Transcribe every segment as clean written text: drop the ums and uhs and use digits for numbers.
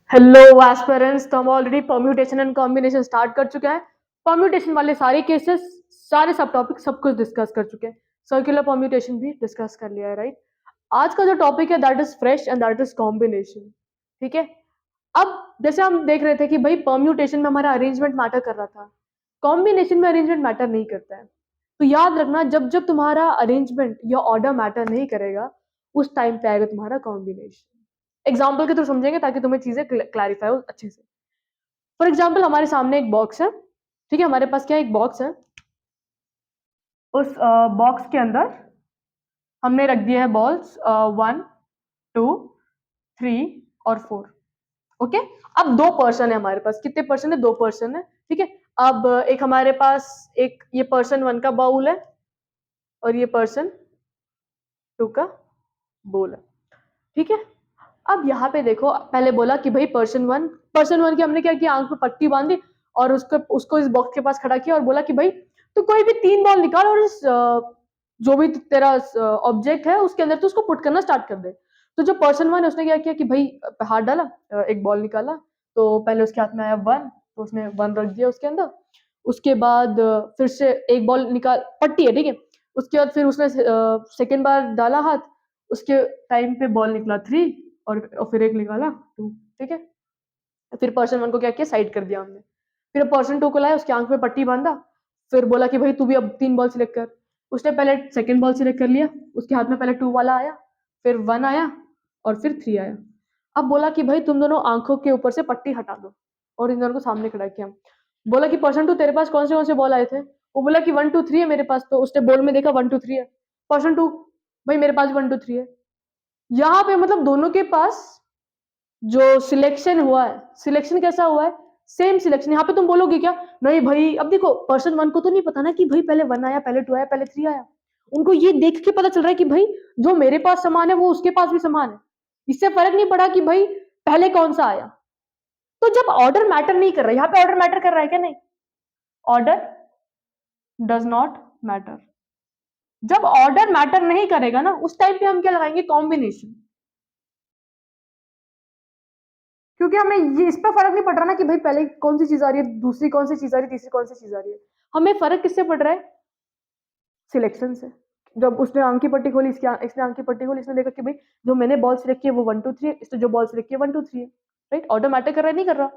Hello aspirants, तो हम already permutation and combination start कर चुके हैं। परम्यूटेशन वाले सारे केसेस, सारे सब टॉपिक सब कुछ डिस्कस कर चुके हैं। सर्कुलर परम्यूटेशन भी डिस्कस कर लिया है, राइट। आज का जो टॉपिक है that is fresh and that is combination. ठीक है। अब जैसे हम देख रहे थे कि भाई परम्यूटेशन में हमारा अरेंजमेंट मैटर कर रहा था, कॉम्बिनेशन में अरेंजमेंट मैटर नहीं करता है। तो याद रखना, जब जब तुम्हारा अरेंजमेंट या ऑर्डर मैटर नहीं करेगा, उस टाइम पे आएगा तुम्हारा कॉम्बिनेशन। एग्जाम्पल के थ्रू समझेंगे ताकि तुम्हें चीजें क्लैरिफाई हो अच्छे से। फॉर एग्जाम्पल, हमारे सामने एक बॉक्स है। ठीक है, हमारे पास क्या एक बॉक्स है। उस बॉक्स के अंदर हमने रख दिया है बॉल्स 1, 2, 3 और 4। ओके। अब दो पर्सन है हमारे पास। कितने पर्सन है? दो पर्सन है। ठीक है। अब एक हमारे पास एक ये पर्सन 1 का बाउल है और ये पर्सन 2 का बोल है। ठीक है। अब यहाँ पे देखो, पहले बोला कि भाई पर्सन वन की हमने क्या किया, आंख पे पट्टी बांधी और उसको उसको इस बॉक्स के पास खड़ा किया और बोला कि भाई तो कोई भी 3 बॉल निकाल और इस जो भी तेरा ऑब्जेक्ट है उसके अंदर तो उसको पुट करना स्टार्ट कर दे। तो जो पर्सन 1 है उसने क्या किया कि भाई हाथ डाला, एक बॉल निकाला। तो पहले उसके हाथ में आया 1, तो उसने 1 रख दिया उसके अंदर। उसके बाद फिर से एक बॉल निकाल, पट्टी है, ठीक है। उसके बाद फिर उसने सेकेंड बार डाला हाथ, उसके टाइम पे बॉल निकला 3 और फिर एक निकाला 2। ठीक है। फिर पर्सन 1 को क्या किया, साइड कर दिया हमने। फिर पर्सन 2 को लाया, उसकी आंख में पट्टी बांधा। फिर बोला कि भाई तू भी अब 3 बॉल सिलेक्ट कर। उसने पहले सेकेंड बॉल सिलेक्ट कर लिया, उसके हाथ में पहले 2 वाला आया, फिर 1 आया और फिर 3 आया। अब बोला कि भाई तुम दोनों आंखों के ऊपर से पट्टी हटा दो और इन दोनों को सामने खड़ा किया। बोला कि पर्सन 2 तेरे पास कौन से बॉल आए थे? वो बोला कि 1, 2, 3 है मेरे पास। तो उसने बॉल में देखा 1, 2, 3 है। पर्सन 2, भाई मेरे पास 1, 2, 3 है। यहाँ पे मतलब दोनों के पास जो सिलेक्शन हुआ है, सिलेक्शन कैसा हुआ है? Same selection. यहाँ पे तुम बोलोगे क्या, नहीं भाई अब देखो पर्सन 1 को तो नहीं पता ना कि भाई पहले 1 आया, पहले 2 आया, पहले 3 आया। उनको ये देख के पता चल रहा है कि भाई जो मेरे पास समान है वो उसके पास भी समान है। इससे फर्क नहीं पड़ा कि भाई पहले कौन सा आया। तो जब ऑर्डर मैटर नहीं कर रहा है, यहाँ पे ऑर्डर मैटर कर रहा है क्या? नहीं, ऑर्डर डज नॉट मैटर। जब ऑर्डर मैटर नहीं करेगा ना, उस टाइम पे हम क्या लगाएंगे, कॉम्बिनेशन। क्योंकि हमें ये इस पर फर्क नहीं पड़ रहा ना कि भाई पहले कौन सी चीज आ रही है, दूसरी कौन सी चीज आ रही है, तीसरी कौन सी चीज आ रही है। हमें फर्क किससे पड़ रहा है? सिलेक्शन से। जब उसने आंख की पट्टी खोली, इसने आंख की पट्टी खोली, इसने देखा कि भाई जो मैंने बॉल सिलेक्ट की है वो 1, 2, 3 है, इसने जो बॉल सिलेक्ट की है 1, 2, 3 है। राइट। ऑर्डर मैटर कर रहा है, नहीं कर रहा?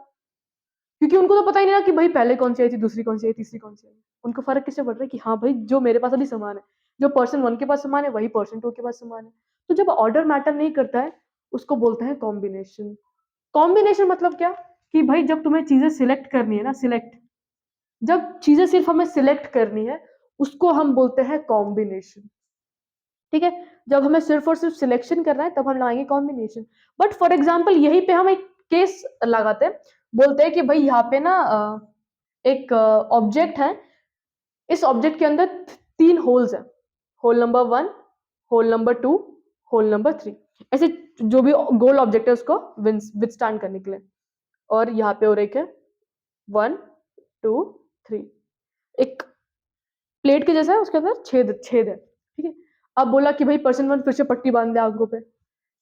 क्योंकि उनको तो पता ही नहीं ना कि भाई पहले कौन सी आई थी, दूसरी कौन सी आई, तीसरी कौन सी आई। उनको फर्क किससे पड़ रहा है कि हाँ भाई जो मेरे पास अभी सामान है, जो पर्सन 1 के पास सामान है वही पर्सन 2 के पास सामान है। तो जब ऑर्डर मैटर नहीं करता है, उसको बोलते हैं कॉम्बिनेशन। कॉम्बिनेशन मतलब क्या, कि भाई जब तुम्हें चीजें सिलेक्ट करनी है ना, सिलेक्ट, जब चीजें सिर्फ हमें सिलेक्ट करनी है, उसको हम बोलते हैं कॉम्बिनेशन। ठीक है। जब हमें सिर्फ और सिर्फ सिलेक्शन करना है तब हम लगाएंगे कॉम्बिनेशन। बट फॉर एग्जाम्पल यहीं पे हम एक केस लगाते हैं, बोलते हैं कि भाई यहाँ पे ना एक ऑब्जेक्ट है। इस ऑब्जेक्ट के अंदर 3 होल्स हैं, hole number 1, hole number 2, hole number 3। ऐसे जो भी गोल ऑब्जेक्ट है उसको विथस्टैंड करने के लिए। और यहाँ पे और एक है 1, 2, 3, एक प्लेट के जैसा है, उसके अंदर छेद छेद है। ठीक है। अब बोला कि भाई पर्सन 1 फिर से पट्टी बांध दे आंखों पे।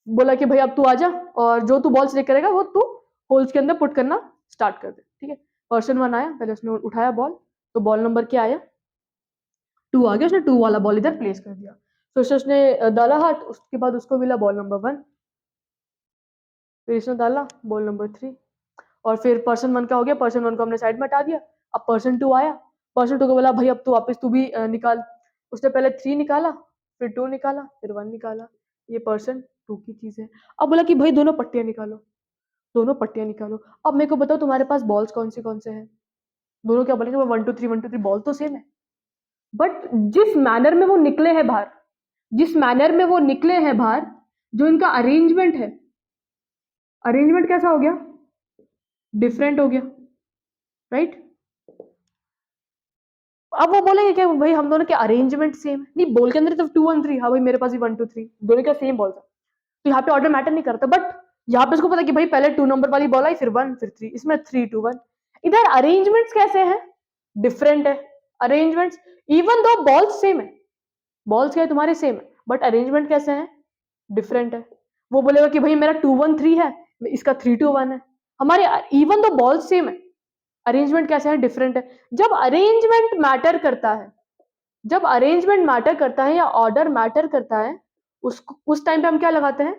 बोला कि भाई अब तू आजा और जो तू बॉल सिलेक्ट करेगा वो तू होल्स के अंदर पुट करना स्टार्ट कर दे। ठीक है। पर्सन 1 आया, पहले उसने उठाया बॉल, तो बॉल नंबर क्या आया, 2 आ गया। उसने 2 वाला बॉल इधर प्लेस कर दिया। फिर से उसने डाला हाथ, उसके बाद उसको मिला बॉल नंबर 1। फिर इसने डाला बॉल नंबर 3। और फिर पर्सन 1 का हो गया, पर्सन 1 को हमने साइड में हटा दिया। अब पर्सन 2 आया, पर्सन 2 को बोला भाई अब तू वापस तू भी निकाल। उसने पहले 3 निकाला, फिर 2 निकाला, फिर 1 निकाला। ये पर्सन 2 की चीज है। अब बोला कि भाई दोनों पट्टियां निकालो, दोनों पट्टियां निकालो। अब मेरे को बताओ तुम्हारे पास बॉल्स कौन से हैं? दोनों क्या बोलेंगे, 1, 2, 3, 1, 2, 3, बॉल तो सेम है। बट जिस मैनर में वो निकले हैं बाहर, जिस मैनर में वो निकले हैं बाहर, जो इनका अरेंजमेंट है, अरेंजमेंट कैसा हो गया, डिफरेंट हो गया। राइट। अब वो बोलेंगे कि भाई हम दोनों के अरेंजमेंट सेम है। नहीं, बॉल के अंदर तो 2, 1, 3, हाँ भाई मेरे पास भी 1, 2, 3, दोनों का सेम बॉल था। तो यहाँ पे ऑर्डर मैटर नहीं करता। बट यहाँ पे उसको पता कि भाई पहले 2 नंबर वाली बॉल आई, फिर 1, फिर 3, इसमें 3, 2, 1। इधर अरेंजमेंट्स कैसे हैं, डिफरेंट है arrangements. Even though balls same है, बॉल्स क्या है तुम्हारे सेम है, बट अरेंजमेंट कैसे हैं, डिफरेंट है। वो बोलेगा कि भाई मेरा 2, 1, 3 है, इसका 3, 2, 1 है। हमारे इवन दो बॉल सेम है, अरेंजमेंट कैसे है, डिफरेंट है। जब अरेंजमेंट मैटर करता है, जब अरेंजमेंट मैटर करता है या ऑर्डर मैटर करता है, उस टाइम पे हम क्या लगाते हैं,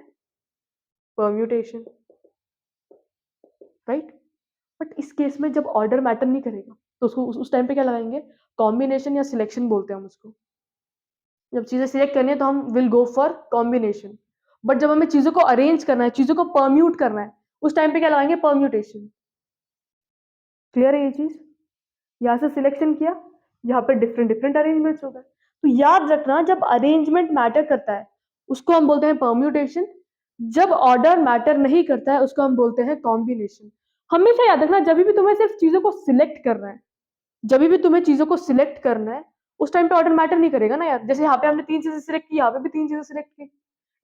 परम्यूटेशन, राइट। बट इस केस में जब ऑर्डर मैटर नहीं करेगा तो उसको उस टाइम पे क्या लगाएंगे, कॉम्बिनेशन या सिलेक्शन बोलते हैं हम उसको। जब चीजें सिलेक्ट करनी है तो हम will go for combination, but जब हमें चीजों को अरेंज करना है, चीजों को परम्यूट करना है, उस टाइम पे क्या लगाएंगे, परम्यूटेशन। क्लियर है ये चीज? यहाँ से सिलेक्शन किया, यहाँ पे डिफरेंट डिफरेंट अरेंजमेंट्स हो गए। तो याद रखना, जब अरेंजमेंट मैटर करता है उसको हम बोलते हैं परम्यूटेशन, जब ऑर्डर मैटर नहीं करता है उसको हम बोलते हैं कॉम्बिनेशन। हमेशा याद रखना, जब भी तुम्हें सिर्फ चीजों को सिलेक्ट करना है, जब भी तुम्हें चीजों को सिलेक्ट करना है, उस टाइम पे ऑर्डर मैटर नहीं करेगा ना यार। जैसे यहाँ पे हमने 3 चीजें सिलेक्ट की, यहाँ पे भी 3 चीजें सिलेक्ट की,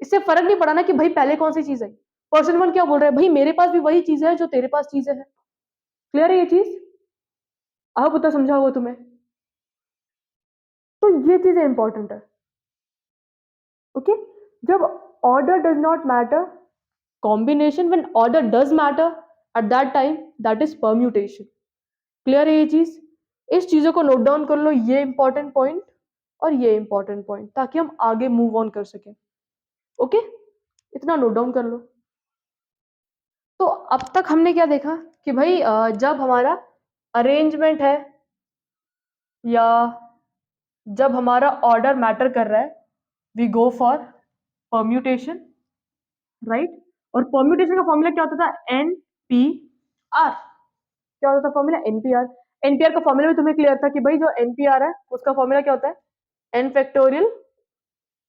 इससे फर्क नहीं पड़ा ना कि भाई पहले कौन सी चीज है। पर्सन वन क्या बोल रहा है, भाई मेरे पास भी वही चीज है जो तेरे पास चीजें है। क्लियर है ये चीज? अब उतना समझा होगा तुम्हें। तो ये चीजें इंपॉर्टेंट है, ओके। जब order does not matter, combination, when order does matter, at that time that is permutation. Clear है ये चीज? इस चीजों को नोट डाउन कर लो, ये इंपॉर्टेंट पॉइंट और ये इंपॉर्टेंट पॉइंट, ताकि हम आगे मूव ऑन कर सकें। ओके, इतना नोट डाउन कर लो। तो अब तक हमने क्या देखा कि भाई जब हमारा अरेंजमेंट है या जब हमारा ऑर्डर मैटर कर रहा है, we go for permutation, right. और परम्यूटेशन का फॉर्मूला क्या होता था, एन पी आर। क्या होता था फॉर्मूला, एनपीआर। एनपीआर का फॉर्मूला भी तुम्हें क्लियर था कि भाई जो एनपीआर है उसका फॉर्मूला क्या होता है, N factorial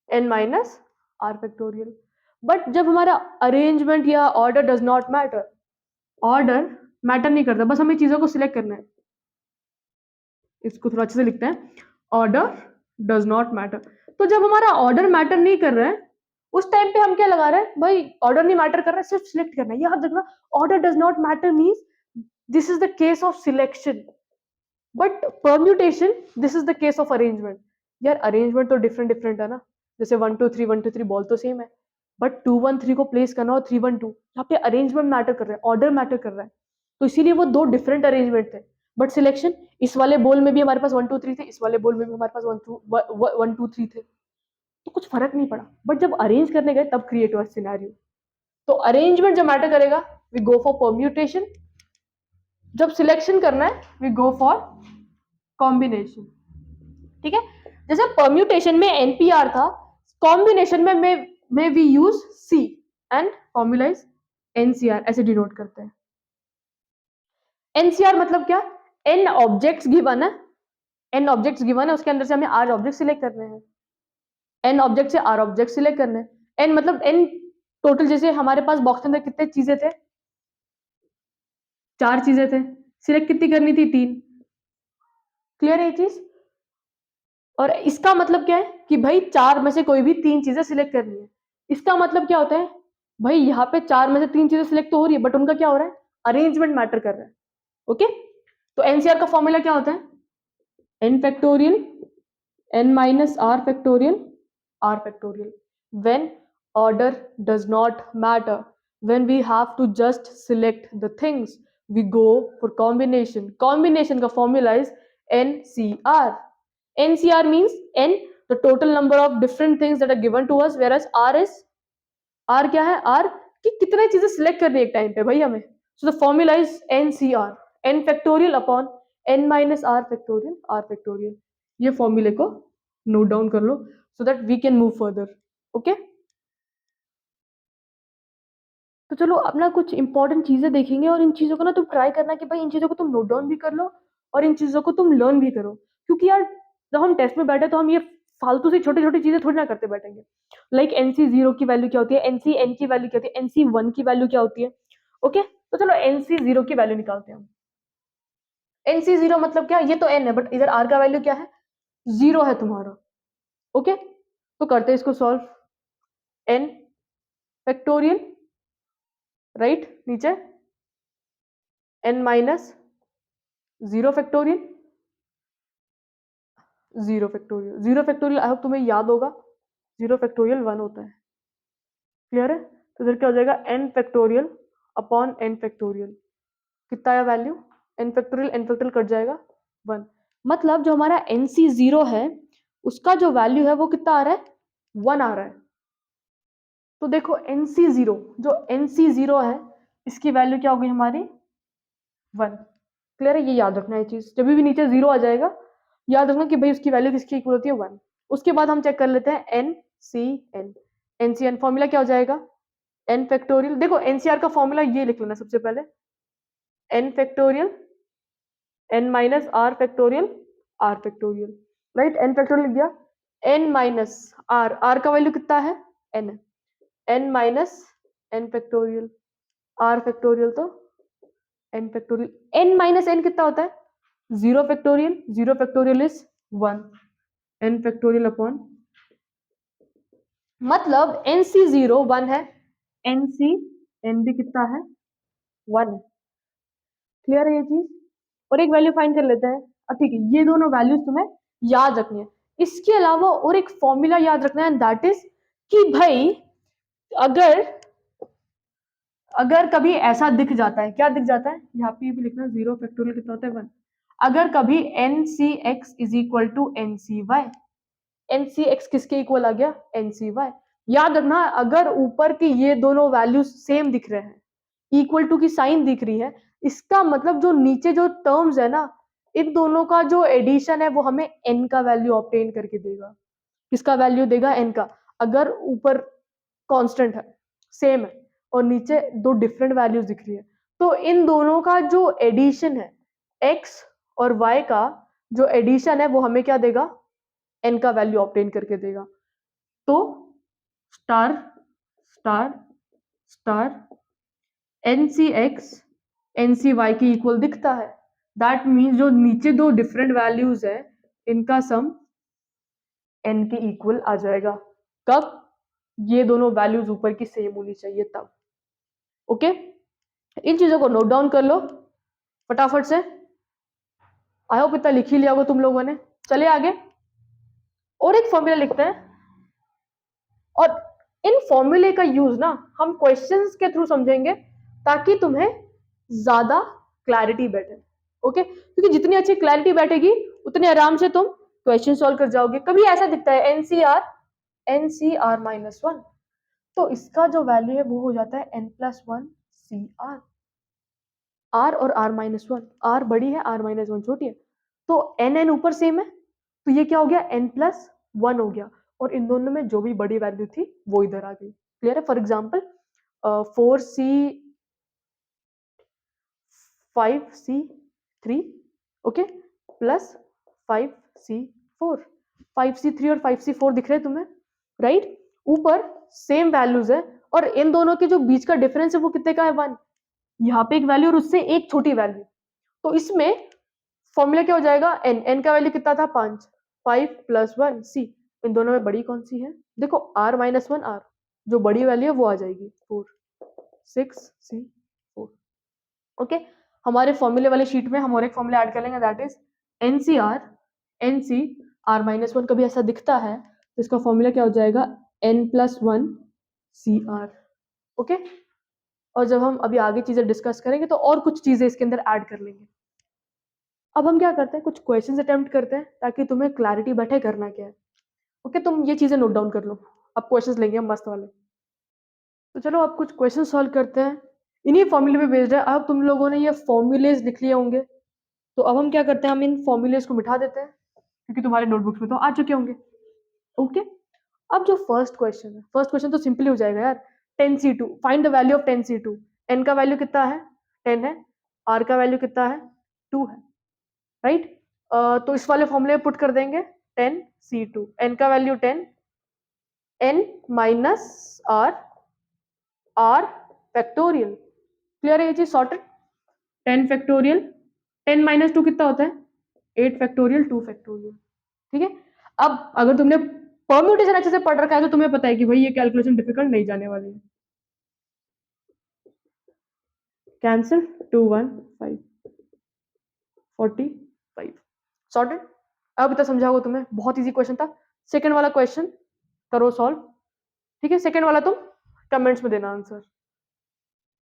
N minus are factorial. But जब हमारा अरेंजमेंट या order does not matter, order matter नहीं करता, बस हमें चीजों को सिलेक्ट करना है। इसको थोड़ा अच्छे से लिखते हैं, ऑर्डर डज नॉट मैटर। तो जब हमारा ऑर्डर मैटर नहीं कर रहा है, उस टाइम पे हम क्या लगा रहे हैं, भाई ऑर्डर नहीं मैटर कर रहा है, सिर्फ सिलेक्ट करना है। याद रखना, order does not matter means this is the case of selection, but permutation this is the case of arrangement. यार अरेंजमेंट तो डिफरेंट डिफरेंट है ना, जैसे 1 2 3 बॉल तो सेम है, बट 2 1 3 को प्लेस करना और 3 1 2, यहाँ पे अरेंजमेंट मैटर कर रहा है, ऑर्डर मैटर कर रहा है, तो इसीलिए वो दो डिफरेंट अरेंजमेंट थे। बट सिलेक्शन, इस वाले बॉल में भी हमारे पास 1 2 3 थे, इस वाले बॉल में भी हमारे पास 1 2 3 थे, तो कुछ फर्क नहीं पड़ा। बट जब अरेंज करने गए तब क्रिएट हुआ सिनेरियो। तो अरेंजमेंट जब मैटर करेगा वी गो फॉर परम्यूटेशन, जब सिलेक्शन करना है वी गो फॉर कॉम्बिनेशन। ठीक है, जैसे परम्यूटेशन में एनपीआर था, कॉम्बिनेशन में we use C and formula is NCR, ऐसे डिनोट करते हैं। एनसीआर मतलब क्या, एन ऑब्जेक्ट्स गिवन है, एन ऑब्जेक्ट्स गिवन है, उसके अंदर से हमें आर ऑब्जेक्ट सिलेक्ट करने हैं, एन ऑब्जेक्ट से आर ऑब्जेक्ट सिलेक्ट करने हैं। एन मतलब एन टोटल, जैसे हमारे पास बॉक्स के अंदर कितने चीजें थे, 4 चीजें थे, सिलेक्ट कितनी करनी थी, 3। क्लियर है ये चीज? और इसका मतलब क्या है कि भाई 4 में से कोई भी 3 चीजें सिलेक्ट करनी है। इसका मतलब क्या होता है, भाई यहाँ पे 4 में से 3 चीजें सिलेक्ट तो हो रही है, बट उनका क्या हो रहा है, अरेंजमेंट मैटर कर रहा है। ओके, तो एनसीआर का फॉर्मूला क्या होता है, N factorial N minus are factorial are factorial. When order does not matter, when we have to just select the things, we go for combination. Combination का formula is nCr. NCR means N, the total number of different things that are given to us, whereas R is, R क्या है, R कि कितने चीजें select करनी है एक time पे भाई हमें। So the formula is NCR, N factorial upon N minus R factorial R factorial। ये फॉर्मूले को नोट डाउन कर लो so that we can move further। Okay? तो चलो अपना कुछ इंपॉर्टेंट चीजें देखेंगे, और इन चीजों को ना तुम ट्राई करना कि भाई इन चीजों को तुम नोट डाउन भी कर लो और इन चीजों को तुम लर्न भी करो। क्योंकि यार जब हम टेस्ट में बैठे तो हम ये फालतू सी छोटी छोटी चीजें थोड़ी ना करते बैठेंगे। लाइक NC0 की वैल्यू क्या होती है, NCN की वैल्यू क्या होती है, NC1 की वैल्यू क्या होती है। ओके, तो चलो NC0 की वैल्यू निकालते हैं हम। NC0 मतलब क्या, ये तो N है बट इधर R का वैल्यू क्या है, 0 है तुम्हारा। ओके, तो करते हैं इसको सॉल्व। N फैक्टोरियल, राइट, नीचे N minus 0 factorial, 0 factorial, 0 factorial I hope तुम्हें याद होगा, 0 फैक्टोरियल 1 होता है। क्लियर है? तो इधर क्या हो जाएगा, n factorial upon n factorial. कितना आया वैल्यू, n फैक्टोरियल कट जाएगा 1। मतलब जो हमारा NC0 है उसका जो वैल्यू है वो कितना आ रहा है, 1 आ रहा है। तो देखो NC0, जो NC0 है इसकी वैल्यू क्या होगी हमारी, 1। क्लियर है, ये याद रखना है चीज, जब भी नीचे 0 आ जाएगा याद रखना कि भाई उसकी वैल्यू किसकी इक्वल होती है, 1। उसके बाद हम चेक कर लेते हैं NCN। NCN फॉर्मूला क्या हो जाएगा, n फैक्टोरियल। देखो NCR का फॉर्मूला ये लिख लेना सबसे पहले, n factorial n minus are factorial are factorial, right. n factorial लिख दिया, n माइनस आर का वैल्यू कितना है, n है, n minus n factorial are factorial, तो n factorial n minus n कितना होता है, 0 factorial is 1, n factorial upon, मतलब NC0 1 है, NCN भी कितना है, 1 है। क्लियर है ये चीज, और एक वैल्यू फाइंड कर लेते हैं। अब ठीक है, ये दोनों वैल्यूज तुम्हें याद रखनी है। इसके अलावा और एक फॉर्मूला याद रखना है, दैट इज कि भाई अगर अगर कभी ऐसा दिख जाता है, क्या दिख जाता है, यहाँ पे भी लिखना, 0 फैक्टोरियल कितना होता है, 1। अगर कभी NCX is equal to NCY, NCX किसके इक्वल आ गया, NCY। याद रखना अगर ऊपर की ये दोनों वैल्यूज सेम दिख रहे हैं, इक्वल टू की साइन दिख रही है, इसका मतलब जो नीचे जो टर्म्स है ना, इन दोनों का जो एडिशन है वो हमें n का वैल्यू ऑब्टेन करके देगा। किसका वैल्यू देगा, n का। अगर ऊपर कांस्टेंट है, सेम है, और नीचे दो डिफरेंट वैल्यूज दिख रही है, तो इन दोनों का जो एडिशन है, x और y का जो एडिशन है वो हमें क्या देगा, n का वैल्यू ऑब्टेन करके देगा। तो star star star NCX NCY की इक्वल दिखता है, दैट मीन्स जो नीचे दो डिफरेंट वैल्यूज है इनका सम n के इक्वल आ जाएगा। कब, ये दोनों वैल्यूज ऊपर की सेम होनी चाहिए तब। ओके, इन चीजों को नोट डाउन कर लो फटाफट से, आई होप इतना लिख ही लिया होगा तुम लोगों ने। चलिए आगे, और एक फॉर्मूला लिखते हैं, और इन फॉर्मूले का यूज ना हम क्वेश्चंस के थ्रू समझेंगे ताकि तुम्हें ज्यादा क्लैरिटी बैठे। ओके, क्योंकि जितनी अच्छी क्लैरिटी बैठेगी उतने आराम से तुम क्वेश्चन सॉल्व कर जाओगे। कभी ऐसा दिखता है NCR -1, तो इसका जो वैल्यू है वो हो जाता है n+1 CR। R और R-1, R बड़ी है, R-1 छोटी है, तो n ऊपर सेम है, तो ये क्या हो गया, n+1 हो गया, और इन दोनों में जो भी बड़ी वैल्यू थी वो इधर आ गई। क्लियर है, for example 5C3 okay plus 5C4, 5C3 और 5C4 दिख रहे हैं तुम्हें, राइट। ऊपर सेम वैल्यूज है, और इन दोनों के जो बीच का डिफरेंस है वो कितने का है, 1। यहाँ पे एक वैल्यू और उससे एक छोटी वैल्यू, तो इसमें फॉर्मूला क्या हो जाएगा, n का वैल्यू कितना था, 5, 5 + 1 C, इन दोनों में बड़ी कौन सी है, देखो R-1 R, जो बड़ी वैल्यू है वो आ जाएगी 4, 6C4। ओके, हमारे फॉर्मूले वाले शीट में हम और एक फॉर्मूला ऐड कर लेंगे, दैट इज NCR कभी ऐसा दिखता है तो इसका फॉर्मूला क्या हो जाएगा, n+1 CR। ओके, और जब हम अभी आगे चीजें डिस्कस करेंगे तो और कुछ चीजें इसके अंदर ऐड कर लेंगे। अब हम क्या करते हैं, कुछ क्वेश्चंस अटेम्प्ट करते हैं ताकि तुम्हें क्लैरिटी बैठे करना क्या है। ओके, तुम ये चीजें नोट डाउन कर लो, अब क्वेश्चंस लेंगे हम मस्त वाले। तो चलो अब कुछ क्वेश्चन सॉल्व करते हैं, इन्हीं फॉर्मूले पे बेस्ड है। अब तुम लोगों ने ये फॉर्मूलेज लिख लिए होंगे, तो अब हम क्या करते हैं, हम इन फॉर्मूलेज को मिटा देते हैं क्योंकि तुम्हारे नोटबुक्स में तो आ चुके होंगे। ओके, अब जो फर्स्ट क्वेश्चन है, फर्स्ट क्वेश्चन तो सिंपली हो जाएगा यार, 10C2, find the value of 10C2। n का वैल्यू कितना है, 10 है, r का वैल्यू कितना है, 2 है, राइट। तो इस वाले फॉर्मूले में पुट कर देंगे 10C2, n का value 10, n - r factorial. Clear है ये चीज, सॉर्टेड। 10 फैक्टोरियल, 10 - 2 कितना होता है, 8 फैक्टोरियल, 2 फैक्टोरियल। ठीक है, अब अगर तुमने परम्यूटेशन अच्छे से पढ़ रखा है तो तुम्हें पता है कि भाई ये कैलकुलेशन डिफिकल्ट नहीं जाने वाली है। Cancel 2 1 5 45, sorted. अब इतना समझा होगा तुम्हें, बहुत इजी क्वेश्चन था। सेकंड वाला क्वेश्चन करो सॉल्व। ठीक है, सेकंड वाला तुम कमेंट्स में देना आंसर,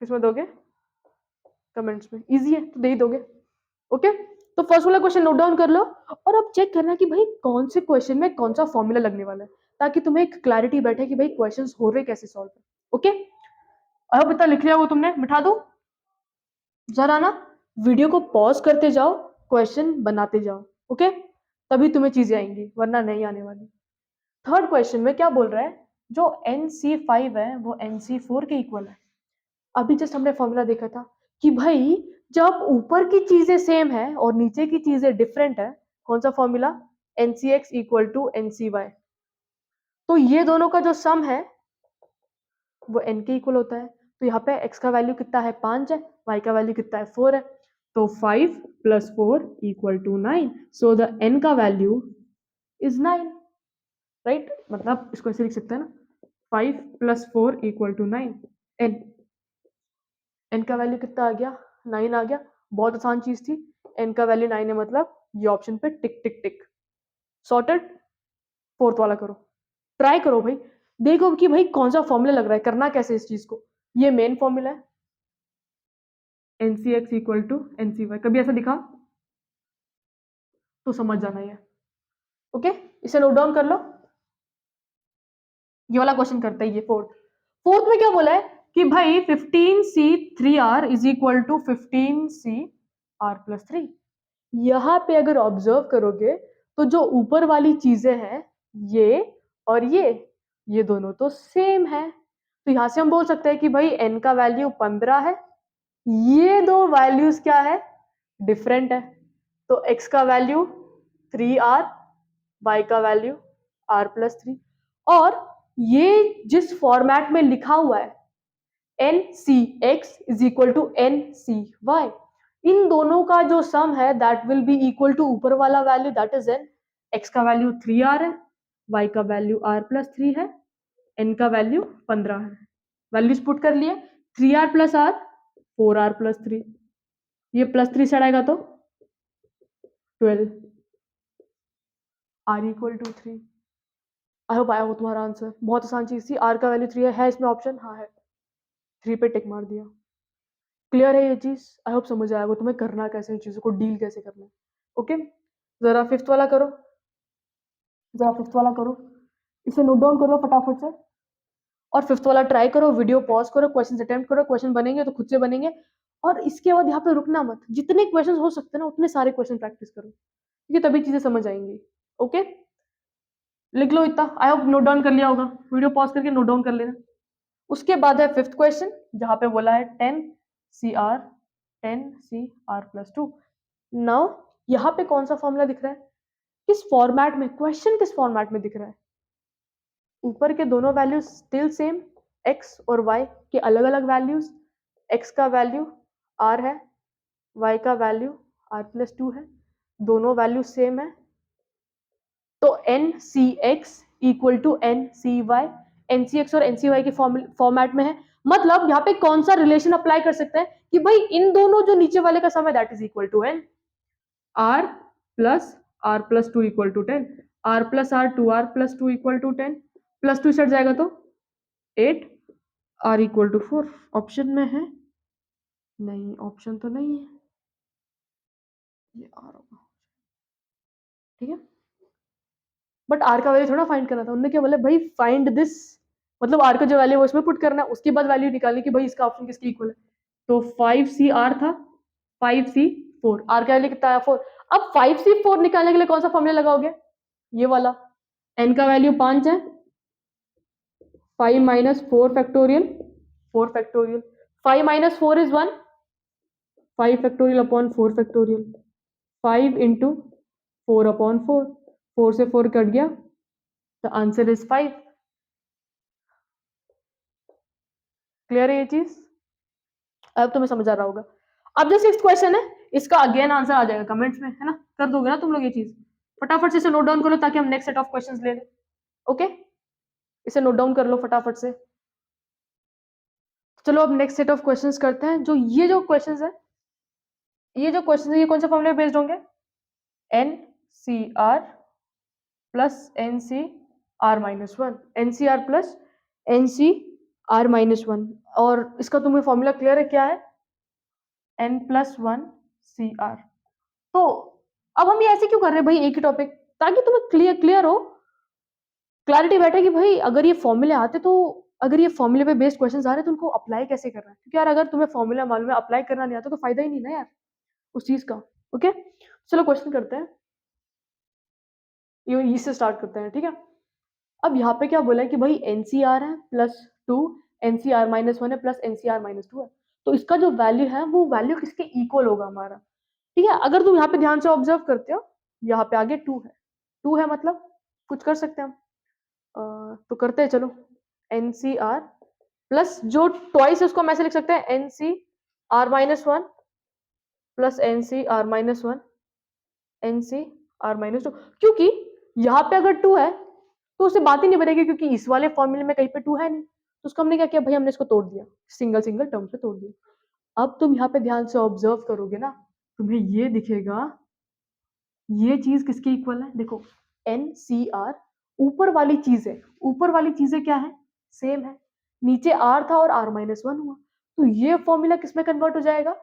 किसमें दोगे, कमेंट्स में, इजी है तो दे ही दोगे। ओके, तो फर्स्ट वाला क्वेश्चन नोट डाउन कर लो और अब चेक करना कि भाई कौन से क्वेश्चन में कौन सा फॉर्मूला लगने वाला है, ताकि तुम्हें एक क्लैरिटी बैठे कि भाई क्वेश्चंस हो रहे कैसे सॉल्व है। ओके, अब इतना लिख लिया वो तुमने, मिटा दो जरा ना, वीडियो को पॉज करते जाओ, क्वेश्चन बनाते जाओ। ओके, तभी तुम्हें चीजें आएंगी, वरना नहीं आने वाली। थर्ड क्वेश्चन में क्या बोल रहा है, जो NC5 है वो NC4 के इक्वल है। अभी जस्ट हमने फॉर्मूला देखा था कि भाई जब ऊपर की चीजें सेम है और नीचे की चीजें डिफरेंट है, कौन सा formula, NCX equal to NCY। तो ये दोनों का जो सम है वो n के इक्वल होता है। तो यहाँ पे x का वैल्यू कितना है, 5 है, y का वैल्यू कितना है, 4 है। तो 5 + 4 = 9। सो द n का वैल्यू इज 9, राइट। मतलब इसको ऐसे लिख सकते हैं ना, 5 + 4 = 9। n का वैल्यू कितना आ गया, 9 आ गया। बहुत आसान चीज थी, n का वैल्यू 9 है, मतलब ये ऑप्शन पे टिक टिक टिक, सॉर्टेड। फोर्थ वाला करो, ट्राई करो भाई, देखो कि भाई कौन सा फॉर्मूला लग रहा है, करना कैसे इस चीज को। ये मेन फॉर्मूला है, NCX = NCY। कभी ऐसा दिखा तो समझ जाना ये। ओके, इसे नोट डाउन कर लो। ये वाला क्वेश्चन करते हैं, ये फोर्थ में क्या बोला है कि भाई 15C3R = 15CR+3। यहां पे अगर ऑब्जर्व करोगे तो जो ऊपर वाली चीजें हैं ये और ये दोनों तो सेम है। तो यहां से हम बोल सकते हैं कि भाई n का वैल्यू 15 है, ये दो वैल्यूज क्या है, डिफरेंट है। तो x का वैल्यू 3R, y का वैल्यू R+3। और ये जिस फॉर्मेट में लिखा हुआ है NCX = NCY, इन दोनों का जो सम है that will be equal to ऊपर वाला value that is n। x का वैल्यू 3R है, y का वैल्यू R+3 है, n का वैल्यू 15 है। वैल्यूज पुट कर लिए, 3R + R 4R+3, ये +3 साइड आएगा तो 12, R = 3। आई होप आया हो तुम्हारा आंसर, बहुत आसान चीज थी। r का वैल्यू 3 है इसमें ऑप्शन, हाँ है, 3 पे टिक मार दिया। क्लियर है ये चीज, आई होप समझ आया वो तुम्हें करना कैसे, इन चीजों को डील कैसे करना है। ओके, जरा फिफ्थ वाला करो, जरा फिफ्थ वाला करो, इसे नोट डाउन कर लो फटाफट से। और फिफ्थ वाला ट्राई करो, वीडियो पॉज करो, क्वेश्चन अटेम्प्ट करो, क्वेश्चन बनेंगे तो खुद से बनेंगे। और इसके बाद यहाँ पे रुकना मत, जितने क्वेश्चन हो सकते हैं ना उतने सारे क्वेश्चन प्रैक्टिस करो, क्योंकि तभी चीजें समझ आएंगी। ओके, लिख लो इतना, आई होप नोट डाउन कर लिया होगा, वीडियो पॉज करके नोट डाउन कर लेना। उसके बाद है फिफ्थ क्वेश्चन, जहां पे बोला है 10CR+2। नाउ यहाँ पे कौन सा फॉर्मूला दिख रहा है, किस फॉर्मेट में, क्वेश्चन किस फॉर्मेट में दिख रहा है। ऊपर के दोनों वैल्यूज स्टिल सेम, x और y के अलग अलग वैल्यूज, x का वैल्यू r है, y का वैल्यू R+2 है, दोनों वैल्यू सेम है। तो NCX = NCY, NCX और NCY के फॉर्मेट में है। मतलब यहाँ पे कौन सा रिलेशन अप्लाई कर सकते हैं कि भाई इन दोनों जो नीचे वाले का सम है that is equal to n, R + R+2 = 10, R + R 2R+2 = 10, +2 सट जाएगा तो 8, R = 4। ऑप्शन में है नहीं, ऑप्शन तो नहीं है, ये R होगा, ठीक है। बट आर का वैल्यू थोड़ा फाइंड करना था, उन्होंने क्या बोला भाई फाइंड दिस, मतलब आर का जो वैल्यू है वो इसमें पुट करना है, उसके बाद वैल्यू निकालनी कि भाई इसका ऑप्शन किसके इक्वल है। तो 5CR था, 5C4, आर का वैल्यू कितना आया 4। अब 5C4 निकालने के लिए कौन सा फॉर्मूला लगाओगे, ये वाला। एन का वैल्यू 5 है, 5 - 4 factorial, 4 factorial, 5 - 4 is 1, 5 factorial upon 4 factorial, 5 × 4/4, 4 से 4 कट गया, द आंसर इज 5। क्लियर है ये चीज, अब तुम्हें समझ आ रहा होगा। अब जो सिक्स्थ क्वेश्चन है इसका अगेन आंसर आ जाएगा कमेंट्स में, है ना, कर दोगे ना तुम लोग ये चीज, फटाफट से इसे नोट डाउन करो ताकि हम नेक्स्ट सेट ऑफ क्वेश्चंस ले लें। ओके, इसे नोट डाउन कर लो फटाफट से। चलो अब नेक्स्ट सेट ऑफ क्वेश्चंस करते हैं। जो क्वेश्चंस है, ये कौन से फॉर्मूले बेस्ड होंगे, NCR + NCR-1, NCR + NCR-1। और इसका तुम्हें फॉर्मूला क्लियर है क्या है, n+1 CR। तो अब हम ये ऐसे क्यों कर रहे हैं भाई एक ही टॉपिक, ताकि तुम्हें क्लियर हो, क्लैरिटी बैठे कि भाई अगर ये फॉर्मूले आते तो, अगर ये फॉर्मूले पे बेस्ड क्वेश्चंस आ रहे हैं तो उनको अप्लाई कैसे करना है, क्योंकि यार अगर तुम्हें फॉर्मूला मालूम है अप्लाई करना नहीं आता तो फायदा ही नहीं ना यार उस चीज का। ओके चलो क्वेश्चन करते हैं, ये इससे स्टार्ट करते हैं, ठीक है। अब यहाँ पे क्या बोला है कि भाई एनसीआर है +2, एनसीआर -1 है प्लस एनसीआर -2 है, तो इसका जो वैल्यू है वो वैल्यू किसके इक्वल होगा हमारा, ठीक है। अगर तुम यहाँ पे ध्यान से ऑब्जर्व करते हो, यहाँ पे आगे 2 है, 2 है मतलब कुछ कर सकते हैं हम, तो करते हैं चलो। एनसीआर प्लस जो ट्वाइस है उसको हम ऐसे लिख सकते हैं NCR-1 प्लस NCR-1 NCR-2, क्योंकि यहाँ पे अगर 2 है तो उसे बात ही नहीं बनेगी, क्योंकि इस वाले फॉर्मूले में कहीं पे 2 है नहीं, तो उसको हमने क्या किया भाई, हमने इसको तोड़ दिया, सिंगल सिंगल टर्म से तोड़ दिया। अब तुम यहाँ पे ध्यान से ऑब्जर्व करोगे ना, तुम्हें ये दिखेगा ये चीज किसके इक्वल है, देखो NCR ऊपर वाली चीज है, ऊपर वाली चीजें क्या है, सेम है, नीचे R था और R-1 हुआ, तो ये फॉर्मूला किसमें कन्वर्ट हो जाएगा,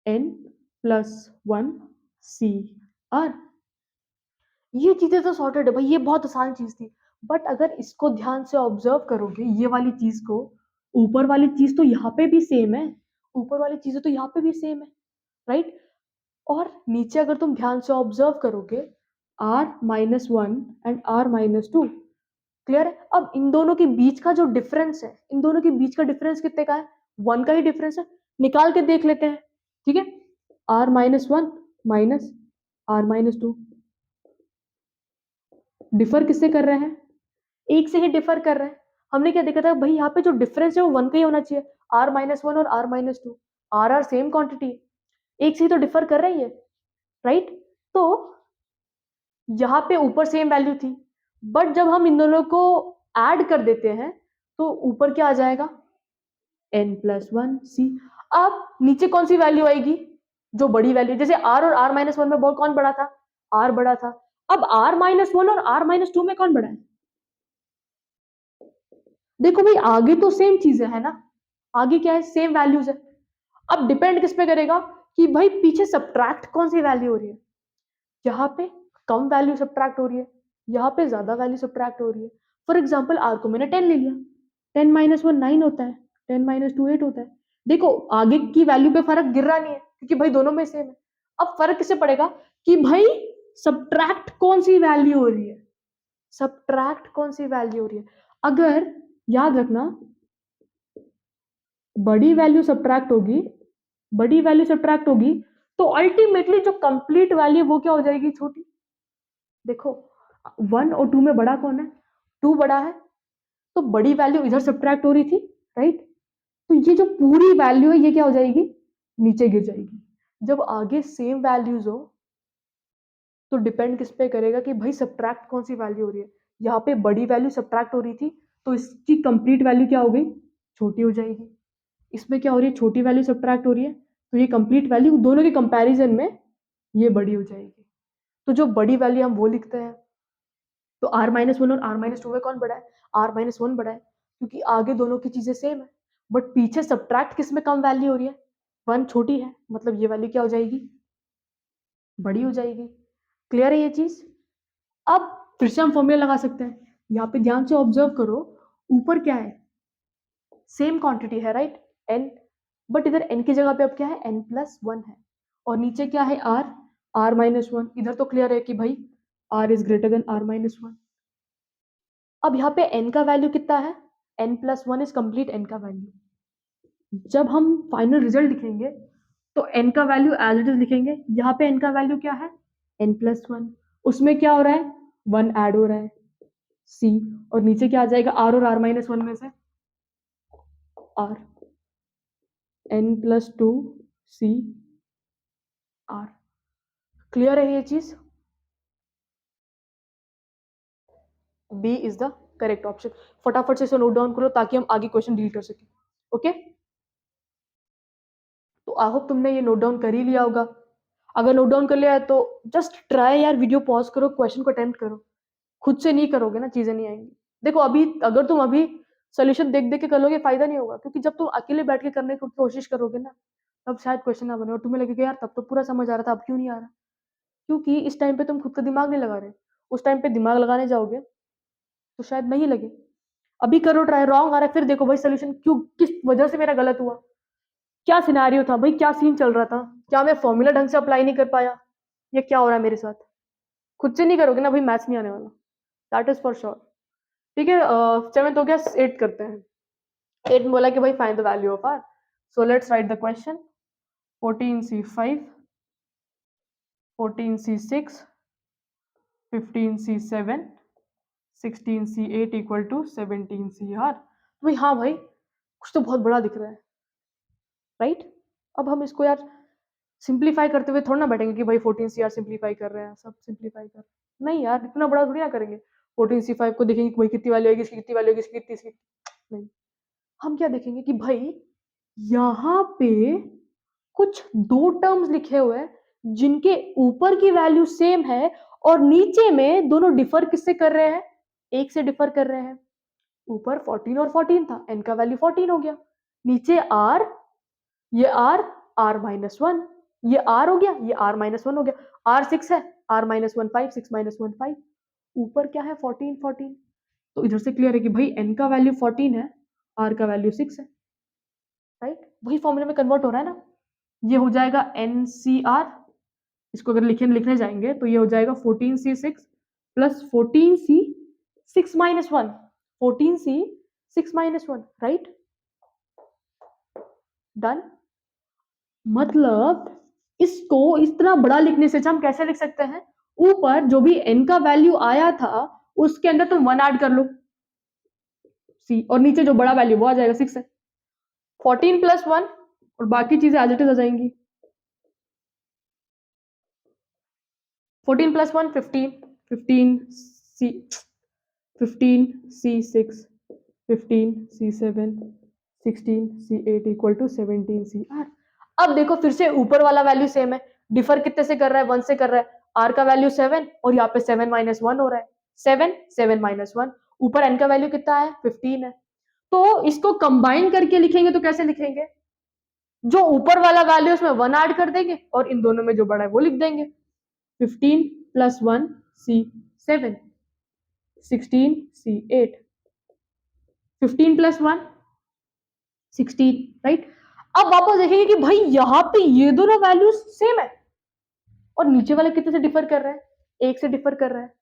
n+1 CR। ये चीजें तो सॉर्टेड है भाई, ये बहुत आसान चीज थी, बट अगर इसको ध्यान से ऑब्जर्व करोगे ये वाली चीज को, ऊपर वाली चीज तो यहाँ पे भी सेम है, ऊपर वाली चीजें तो यहाँ पे भी सेम है, राइट। और नीचे अगर तुम ध्यान से ऑब्जर्व करोगे R-1 एंड R-2, क्लियर है। अब इन दोनों के बीच का जो डिफरेंस है, इन दोनों के बीच का डिफरेंस कितने का है, 1 का ही डिफरेंस है, निकाल के देख लेते हैं, ठीक है। R-1 माइनस R-2 डिफर किससे कर रहे हैं, एक से ही डिफर कर रहे हैं। हमने क्या देखा था भाई, यहाँ पे जो डिफरेंस है वो 1 का ही होना चाहिए, R-1 और R-2, R सेम क्वांटिटी है, एक से ही तो डिफर कर रही है, राइट। तो यहाँ पे ऊपर सेम वैल्यू थी, बट जब हम इन दोनों को ऐड कर देते हैं तो ऊपर क्या आ जाएगा, n+1 C। अब नीचे कौन सी वैल्यू आएगी, जो बड़ी वैल्यू, जैसे R और R-1 में बहुत कौन बड़ा था, R बड़ा था, अब R-1 और R-2 में कौन बड़ा है, देखो भाई आगे तो सेम चीजें है ना, आगे क्या है, सेम वैल्यूज है। अब डिपेंड किस पे करेगा कि भाई पीछे सब्ट्रैक्ट कौन सी वैल्यू हो रही है, यहाँ पे कम वैल्यू सब्ट्रैक्ट हो रही है, यहाँ पे ज्यादा वैल्यू सब्ट्रैक्ट हो रही है। फॉर एग्जाम्पल R को मैंने 10 ले लिया, 10 - 1 9 होता है, 10 - 2 8 होता है, देखो आगे की वैल्यू पे फर्क गिर रहा नहीं है, क्योंकि भाई दोनों में सेम है। अब फर्क किससे पड़ेगा कि भाई सब्ट्रैक्ट कौन सी वैल्यू हो रही है, सब्ट्रैक्ट कौन सी वैल्यू हो रही है। अगर याद रखना, बड़ी वैल्यू सब्ट्रैक्ट होगी, बड़ी वैल्यू सब्ट्रैक्ट होगी तो अल्टीमेटली जो कंप्लीट वैल्यू वो क्या हो जाएगी, छोटी। देखो 1 और 2 में बड़ा कौन है, 2 बड़ा है, तो बड़ी वैल्यू इधर सब्ट्रैक्ट हो रही थी, राइट। तो ये जो पूरी वैल्यू है ये क्या हो जाएगी, नीचे गिर जाएगी। जब आगे सेम वैल्यूज हो तो डिपेंड किस पे करेगा कि भाई सब्ट्रैक्ट कौन सी वैल्यू हो रही है। यहाँ पे बड़ी वैल्यू सब्ट्रैक्ट हो रही थी तो इसकी कंप्लीट वैल्यू क्या हो गई, छोटी हो जाएगी। इसमें क्या हो रही है, छोटी वैल्यू सब्ट्रैक्ट हो रही है, तो ये कंप्लीट वैल्यू दोनों के कंपैरिजन में ये बड़ी हो जाएगी। तो जो बड़ी वैल्यू हम वो लिखते हैं, तो R-1 और R-2 में कौन बड़ा है, R-1 बड़ा है, क्योंकि आगे दोनों की चीजें सेम है, बट पीछे सब्ट्रैक्ट किस में कम वैल्यू हो रही है, 1 छोटी है, मतलब ये वैल्यू क्या हो जाएगी, बड़ी हो जाएगी। क्लियर है ये चीज। अब फिर से हम फॉर्मूला लगा सकते हैं, यहाँ पे ध्यान से ऑब्जर्व करो, ऊपर क्या है, सेम क्वांटिटी है, राइट, n, बट इधर n की जगह पे अब क्या है, n+1 है, और नीचे क्या है, r, R-1। इधर तो क्लियर है कि भाई r is greater than R-1। अब यहाँ पे n का वैल्यू कितना है, n+1 इज कंप्लीट n का वैल्यू। जब हम फाइनल रिजल्ट लिखेंगे तो n का वैल्यू एज इट इज लिखेंगे, यहाँ पे n का वैल्यू क्या है, n+1, उसमें क्या हो रहा है, 1 ऐड हो रहा है c, और नीचे क्या आ जाएगा, r और R-1 में से r, n+2 c r। Clear है ये चीज, B is the correct option. फटाफट से इसे नोट डाउन करो ताकि हम आगे क्वेश्चन डील कर सकें, ओके। तो आई होप तुमने ये नोट डाउन कर ही लिया होगा, अगर नोट डाउन कर लिया है तो जस्ट ट्राई यार, वीडियो पॉज करो, क्वेश्चन को अटेम्प्ट करो, खुद से नहीं करोगे ना चीजें नहीं आएंगी। देखो अभी अगर तुम अभी सोल्यूशन देख देख के कर लोगे फायदा नहीं होगा, क्योंकि जब तुम अकेले बैठ के करने की कोशिश करोगे ना तब शायद क्वेश्चन ना बने और तुम्हें लगेगा यार तब तो पूरा समझ आ रहा था, अब क्यों नहीं आ रहा? क्योंकि इस टाइम पे तुम खुद का दिमाग नहीं लगा रहे। उस टाइम पे दिमाग लगाने जाओगे तो शायद नहीं लगे। अभी करो ट्राई, रॉन्ग आ रहा है, फिर देखो भाई सोल्यूशन क्यों, किस वजह से मेरा गलत हुआ, क्या सिनेरियो था भाई, क्या सीन चल रहा था, क्या मैं फॉर्मूला ढंग से अप्लाई नहीं कर पाया, ये क्या हो रहा है मेरे साथ। खुद से नहीं करोगे ना भाई, मैथ्स नहीं आने वाला, दैट इज फॉर श्योर। ठीक है, 7th हो गया, 8 करते हैं। 8 में बोला कि भाई find the value of R, so let's write the question. 14C5, 14C6, 15C7, 16C8 equal to 17CR। भाई हाँ भाई, कुछ तो बहुत बड़ा दिख रहा है, राइट? अब हम इसको यार सिंप्लीफाई करते हुए थोड़ा ना बैठेंगे कि भाई 14CR सिंप्लीफाई कर रहे हैं, सब सिंप्लीफाई कर, नहीं यार इतना बड़ा थोड़ी ना करेंगे। 14C5 को देखेंगे कि भाई कितनी वैल्यू आएगी, इसकी कितनी वैल्यू आएगी, इसकी कितनी, इसकी नहीं। हम क्या देखेंगे कि भाई यहाँ पे कुछ दो टर्म्स लिखे हुए हैं जिनके ऊपर की वैल्यू सेम है और नीचे में दोनों डिफर किससे कर रहे हैं, एक से डिफर कर रहे हैं। ऊपर 14 और 14 था, n का वैल्यू 14 हो गया, नीचे r, ये r-1, ये r हो गया, ये r-1 हो गया, r 6 है, r-1 5, 6-1 5, ऊपर क्या है 14 14। तो इधर से क्लियर है कि भाई n का वैल्यू 14 है, r का वैल्यू 6 है, राइट? वही फॉर्मूले में कन्वर्ट हो रहा है ना, ये हो जाएगा NCR, इसको अगर लिखने जाएंगे तो ये हो जाएगा 14C6 plus 14C6-1, 14C6-1, right? Done. मतलब इसको इस तरह बड़ा लिखने से हम कैसे लिख सकते हैं, ऊपर जो भी n का वैल्यू आया था उसके अंदर तुम 1 ऐड कर लो c, और नीचे जो बड़ा वैल्यू वो आ जाएगा 6 है, 14 प्लस 1 और बाकी चीजें एज इट इज आ जाएंगी। 14 plus 1 15, 15C, 15C6, 15C7, 16C8 equal to 17CR। अब देखो फिर से ऊपर वाला वैल्यू सेम है, डिफर कितने से कर रहा है, 1 से कर रहा है, r का वैल्यू 7 और यहाँ पे 7-1 हो रहा है, 7 7-1, ऊपर n का वैल्यू कितना है 15 है। तो इसको कंबाइन करके लिखेंगे तो कैसे लिखेंगे, जो ऊपर वाला वैल्यू उसमें 1 ऐड कर देंगे और इन दोनों में जो बड़ा है वो लिख देंगे, 15 plus 1 C7, 16C8, 15 plus 1 16, right? अब वापस देखेंगे कि भाई यहाँ पे ये दोनों वैल्यूज सेम है और नीचे वाले कितने से डिफर कर रहे हैं, एक से डिफर कर रहा है।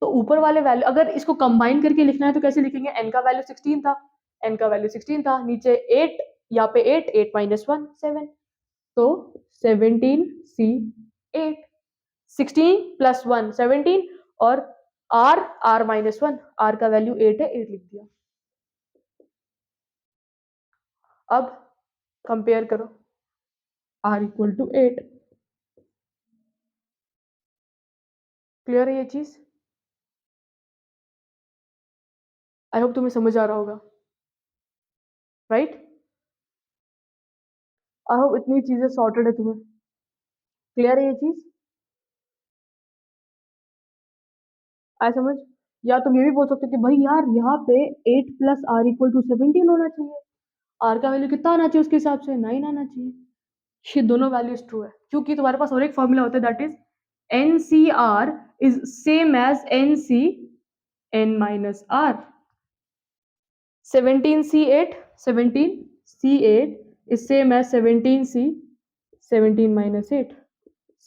तो ऊपर वाले वैल्यू अगर इसको कंबाइन करके लिखना है तो कैसे लिखेंगे, n का वैल्यू 16 था, n का वैल्यू 16 था, नीचे 8, यहाँ पे 8, 8-1 7, तो 17C8, 16 प्लस 1 17 और r-1, r का वैल्यू 8 है, 8 लिख दिया। अब कंपेयर करो, r इक्वल टू 8, क्लियर है ये चीज? आई होप तुम्हें समझ आ रहा होगा, राइट? आई होप इतनी चीजें सॉर्टेड है तुम्हें, क्लियर है ये चीज? आई समझ। या तुम ये भी बोल सकते हो कि भाई यार यहाँ पे 8 प्लस आर इक्वल टू 17 होना चाहिए, आर का वैल्यू कितना आना चाहिए उसके हिसाब से 9 आना चाहिए। ये दोनों वैल्यूज ट्रू है क्योंकि तुम्हारे पास और एक फॉर्मूला होता है, that is NCR is same as NC n minus r। 17C8, 17C8 is same as 17C, 17 minus 8,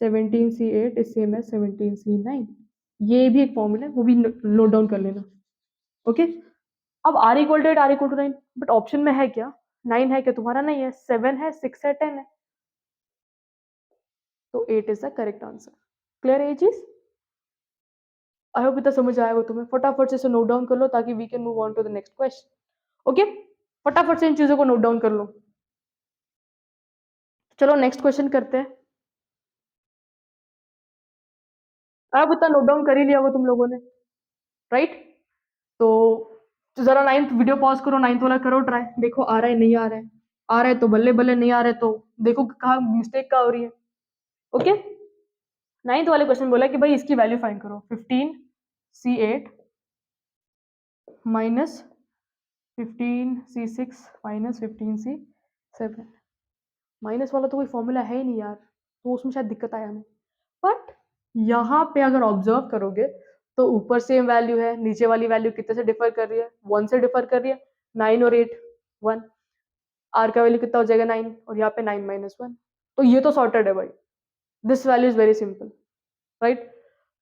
17C8 is same as 17C9। ये भी एक फॉर्मूला है, वो भी नोट डाउन कर लेना, ओके? अब r equal to 8, r equal to 9, but option में है क्या, 9 है क्या तुम्हारा, नहीं है, 7 है, 6 है, 10 है, तो 8 is the correct answer. Clear है ये चीज? आई होप इतना समझ आएगा तुम्हें। फटाफट से इसे नोट डाउन कर लो ताकि we can move on to the next question, okay? फटाफट से इन चीजों को नोट डाउन कर लो। चलो नेक्स्ट क्वेश्चन करते हैं। अब इतना नोट डाउन कर ही लिया होगा तुम लोगों ने, राइट? तो जरा 9th वीडियो पॉज करो, 9th वाला करो ट्राई, देखो आ रहा है नहीं आ रहा है, आ रहा है तो बल्ले बल्ले, नहीं आ रहा है तो देखो कहाँ मिस्टेक का हो रही है, ओके? 9th वाले क्वेश्चन बोला कि भाई इसकी वैल्यू फाइंड करो, 15C8 minus 15C6 minus 15C7। Minus वाला तो कोई फॉर्मूला है ही नहीं यार, तो उसमें शायद दिक्कत आया हमें। बट यहाँ पे अगर ऑब्जर्व करोगे तो ऊपर सेम वैल्यू है, नीचे वाली वैल्यू कितने से डिफर कर रही है, 1 से डिफर कर रही है, 9 और 8 1। आर का वैल्यू कितना हो जाएगा 9, और यहाँ पे 9 माइनस 1, तो ये तो सॉर्टेड है भाई। This value is very simple, right.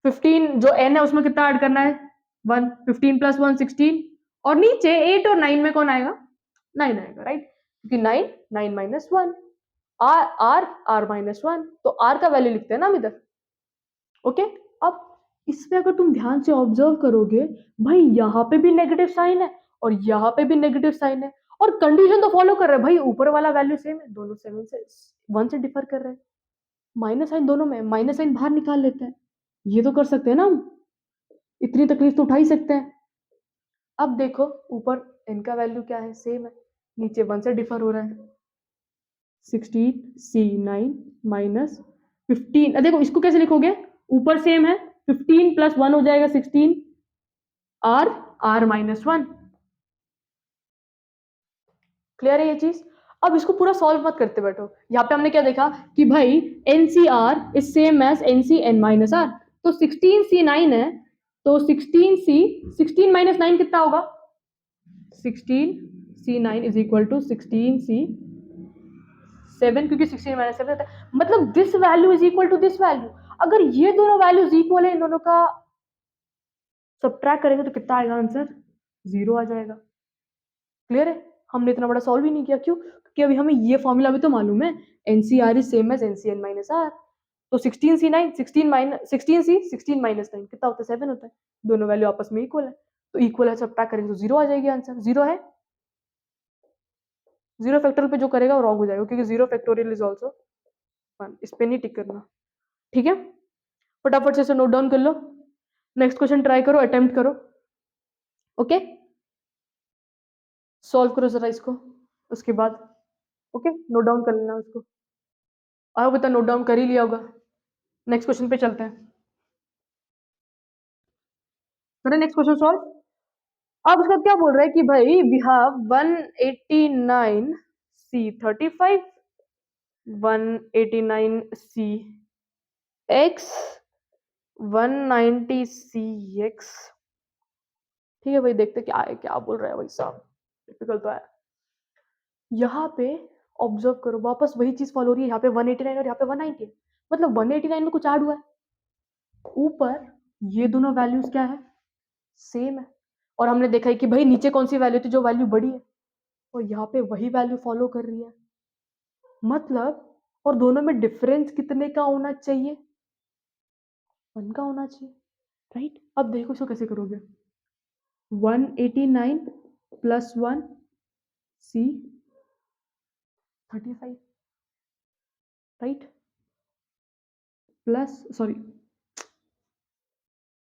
15 जो n है उसमें कितना ऐड करना है 1, 15 प्लस 1 16, और नीचे 8 और 9 में कौन आएगा 9 आएगा, राइट, क्योंकि 9 9 माइनस 1, आर माइनस 1, तो आर का वैल्यू लिखते हैं ना हम इधर। ओके, अब इसमें अगर तुम ध्यान से ऑब्जर्व करोगे भाई यहाँ पे भी नेगेटिव साइन है और यहाँ पे भी नेगेटिव साइन है, और कंडीशन तो फॉलो कर रहे हैं भाई, ऊपर वाला वैल्यू सेम है, दोनों 7 से 1 से डिफर कर रहे हैं, माइनस साइन दोनों में, माइनस साइन बाहर निकाल लेते हैं, ये तो कर सकते हैं ना हम, इतनी तकलीफ तो उठा ही सकते हैं। अब देखो ऊपर n का वैल्यू क्या है, सेम है, नीचे 1 से डिफर हो रहा है, 16c9 माइनस 15, देखो इसको कैसे लिखोगे, ऊपर सेम है, 15 प्लस 1 हो जाएगा 16, आर माइनस 1। क्लियर है ये चीज। अब इसको पूरा सॉल्व मत करते बैठो, यहाँ पे हमने क्या देखा कि भाई NCR is same as NCN minus R, तो 16c9 है, तो 16 माइनस 9 कितना होगा, 16c9 is equal to 16c7, क्योंकि 16 माइनस 7 है, मतलब this value is equal to this value. अगर ये दोनों वैल्यूज इक्वल है, इन दोनों का सब्ट्रैक्ट करेंगे तो कितना आएगा आंसर, 0 आ जाएगा। क्लियर है, हमने इतना बड़ा सॉल्व ही नहीं किया, क्यों, क्योंकि अभी हमें ये फॉर्मूला भी तो मालूम है, NCR is same as NCN minus R, तो 16c9 16 माइनस 9 कितना होता है 7 होता है, दोनों वैल्यू आपस में इक्वल है, तो इक्वल है, सब्ट्रैक्ट करेंगे तो 0 आ जाएगी आंसर, 0 है। 0 फैक्टोरियल पे जो करेगा वो रॉन्ग हो जाएगा, क्योंकि 0 फैक्टोरियल इज ऑल्सो 1, इस पे नहीं टिक करना, ठीक है। फटाफट से नोट डाउन कर लो, नेक्स्ट क्वेश्चन ट्राई करो, अटेम्प्ट करो, ओके, सॉल्व करो जरा इसको, उसके बाद ओके नोट डाउन कर लेना उसको, आओ बता नोट डाउन कर ही लिया होगा। नेक्स्ट क्वेश्चन पे चलते हैं, करें नेक्स्ट क्वेश्चन सॉल्व। अब उसका क्या बोल रहा है कि भाई we have 189c35 189c x 190cx, ठीक है भाई, देखते क्या है, क्या बोल रहा है भाई साहब, डिफिकल्ट तो है। यहाँ पे ऑब्जर्व करो, वापस वही चीज फॉलो हो रही है, यहाँ पे 189 और यहाँ पे 190 है, मतलब 189 में कुछ ऐड हुआ है, ऊपर ये दोनों वैल्यूज क्या है, सेम है, और हमने देखा है कि भाई नीचे कौन सी वैल्यू थी जो वैल्यू बड़ी है, और यहाँ पे वही वैल्यू फॉलो कर रही है, मतलब, और दोनों में डिफरेंस कितने का होना चाहिए, 1 का होना चाहिए, राइट। अब देखो इसको कैसे करोगे, 189 plus 1 c 35, right, plus sorry,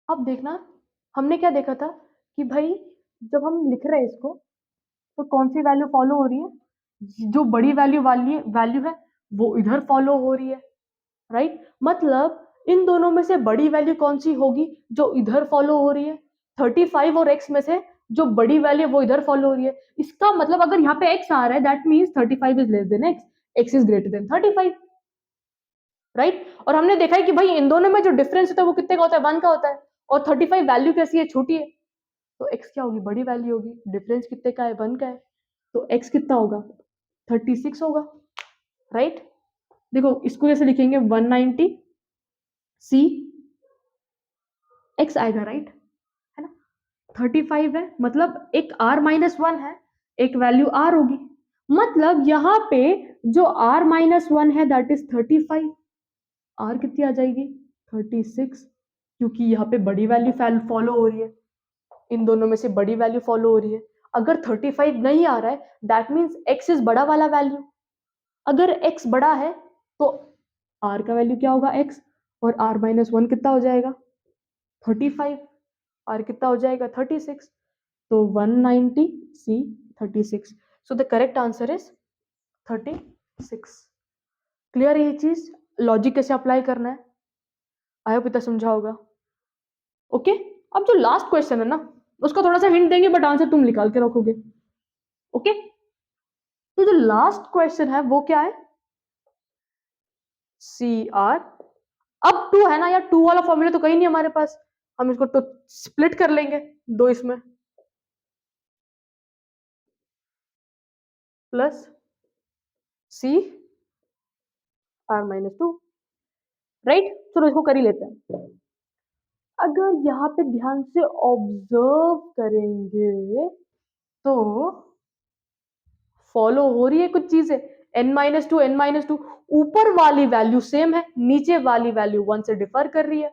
अब देखना हमने क्या देखा था कि भाई जब हम लिख रहे हैं इसको तो कौन सी वैल्यू फॉलो हो रही है, जो बड़ी वैल्यू वाली वैल्यू है वो इधर फॉलो हो रही है, राइट, मतलब इन दोनों में से बड़ी वैल्यू कौन सी होगी जो इधर फॉलो हो रही है, 35 और x में से जो बड़ी वैल्यू वो इधर फॉलो हो रही है, इसका मतलब अगर यहाँ पे x आ रहा है that means 35 is less than x is greater than 35, right. और हमने देखा है कि भाई इन दोनों में जो डिफरेंस होता है वो कितने का होता है, 1 का होता है, और 35 वैल्यू कैसी है, छोटी है, तो x क्या होगी, बड़ी वैल्यू होगी, डिफरेंस कितने का है, 1 का है, तो x कितना होगा 36 होगा, राइट। देखो इसको कैसे लिखेंगे, 190 c x आएगा, राइट, है ना, 35 है, मतलब एक r माइनस 1 है, एक वैल्यू r होगी, मतलब यहाँ पे जो r माइनस 1 है दैट इज 35, r कितनी आ जाएगी 36, क्योंकि यहाँ पे बड़ी वैल्यू फॉलो हो रही है, इन दोनों में से बड़ी वैल्यू फॉलो हो रही है, अगर 35 नहीं आ रहा है दैट मीन्स x इज बड़ा वाला वैल्यू, अगर x बड़ा है तो r का वैल्यू क्या होगा x, और r माइनस 1 कितना हो जाएगा 35, r कितना हो जाएगा 36, तो 190 c 36, so the correct answer is 36। Clear है ये चीज, लॉजिक कैसे अप्लाई करना है, आई होप इतना समझा होगा, ओके। अब जो लास्ट क्वेश्चन है ना उसका थोड़ा सा हिंट देंगे बट आंसर तुम निकाल के रखोगे, ओके। तो जो लास्ट क्वेश्चन है वो क्या है, सी आर। अब 2 है ना यार, 2 वाला फॉर्मूला तो कहीं नहीं हमारे पास, हम इसको तो स्प्लिट कर लेंगे 2 इसमें, plus C R minus 2, right. चलो इसको कर ही लेते हैं। अगर यहाँ पे ध्यान से ऑब्जर्व करेंगे तो फॉलो हो रही है कुछ चीजें, n-2 n-2, ऊपर वाली वैल्यू सेम है, नीचे वाली वैल्यू 1 से डिफर कर रही है।